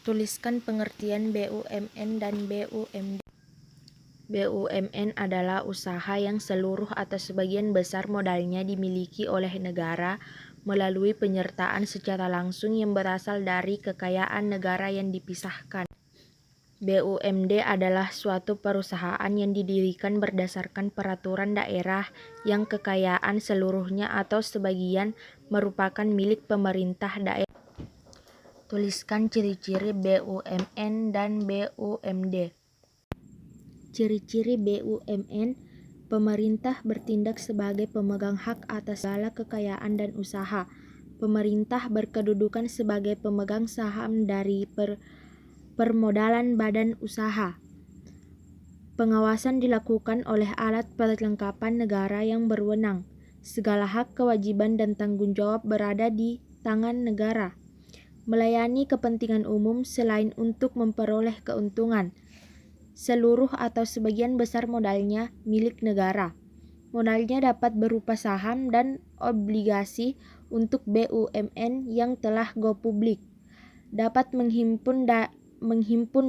Tuliskan pengertian BUMN dan BUMD. BUMN adalah usaha yang seluruh atau sebagian besar modalnya dimiliki oleh negara melalui penyertaan secara langsung yang berasal dari kekayaan negara yang dipisahkan. BUMD adalah suatu perusahaan yang didirikan berdasarkan peraturan daerah yang kekayaan seluruhnya atau sebagian merupakan milik pemerintah daerah. Tuliskan ciri-ciri BUMN dan BUMD. Ciri-ciri BUMN: pemerintah bertindak sebagai pemegang hak atas segala kekayaan dan usaha. Pemerintah berkedudukan sebagai pemegang saham dari permodalan badan usaha. Pengawasan dilakukan oleh alat perlengkapan negara yang berwenang. Segala hak, kewajiban, dan tanggung jawab berada di tangan negara. Melayani kepentingan umum selain untuk memperoleh keuntungan. Seluruh atau sebagian besar modalnya milik negara. Modalnya dapat berupa saham dan obligasi untuk BUMN yang telah go publik. Dapat menghimpun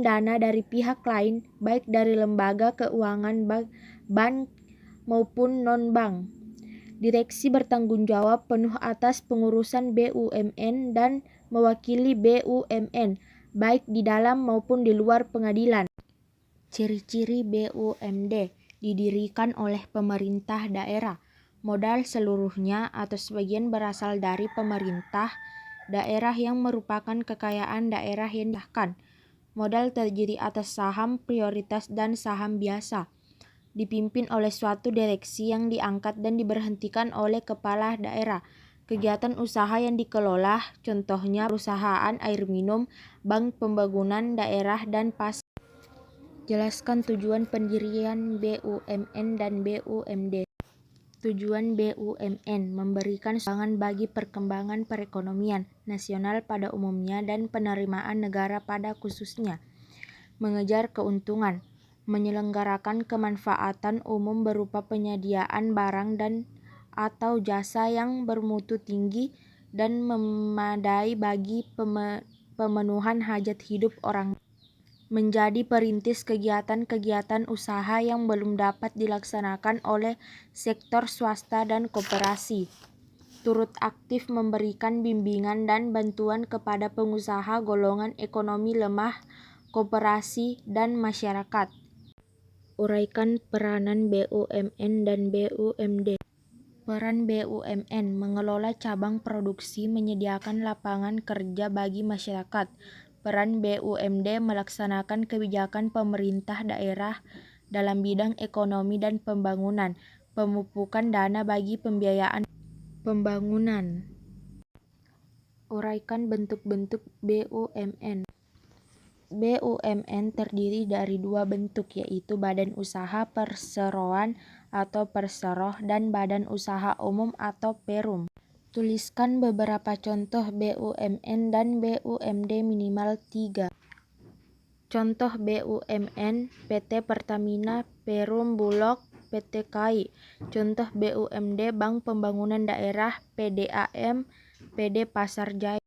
dana dari pihak lain, baik dari lembaga keuangan bank maupun non-bank. Direksi bertanggung jawab penuh atas pengurusan BUMN dan mewakili BUMN, baik di dalam maupun di luar pengadilan. Ciri-ciri BUMD: didirikan oleh pemerintah daerah. Modal seluruhnya atau sebagian berasal dari pemerintah daerah yang merupakan kekayaan daerah yang disahkan. Modal terdiri atas saham prioritas dan saham biasa. Dipimpin oleh suatu direksi yang diangkat dan diberhentikan oleh kepala daerah. Kegiatan usaha yang dikelola, contohnya perusahaan air minum, bank pembangunan daerah, dan pasar. Jelaskan tujuan pendirian BUMN dan BUMD. Tujuan BUMN: memberikan sumbangan bagi perkembangan perekonomian nasional pada umumnya dan penerimaan negara pada khususnya. Mengejar keuntungan: menyelenggarakan kemanfaatan umum berupa penyediaan barang dan atau jasa yang bermutu tinggi dan memadai bagi pemenuhan hajat hidup orang. Menjadi perintis kegiatan-kegiatan usaha yang belum dapat dilaksanakan oleh sektor swasta dan koperasi. Turut aktif memberikan bimbingan dan bantuan kepada pengusaha golongan ekonomi lemah, koperasi, dan masyarakat. Uraikan peranan BUMN dan BUMD. Peran BUMN: mengelola cabang produksi, menyediakan lapangan kerja bagi masyarakat. Peran BUMD: melaksanakan kebijakan pemerintah daerah dalam bidang ekonomi dan pembangunan, pemupukan dana bagi pembiayaan pembangunan. Uraikan bentuk-bentuk BUMN. BUMN terdiri dari dua bentuk, yaitu badan usaha perseroan atau perseroh dan badan usaha umum atau perum. Tuliskan beberapa contoh BUMN dan BUMD minimal 3. Contoh BUMN: PT Pertamina, Perum Bulog, PT KAI. Contoh BUMD: Bank Pembangunan Daerah, PDAM, PD Pasar Jaya.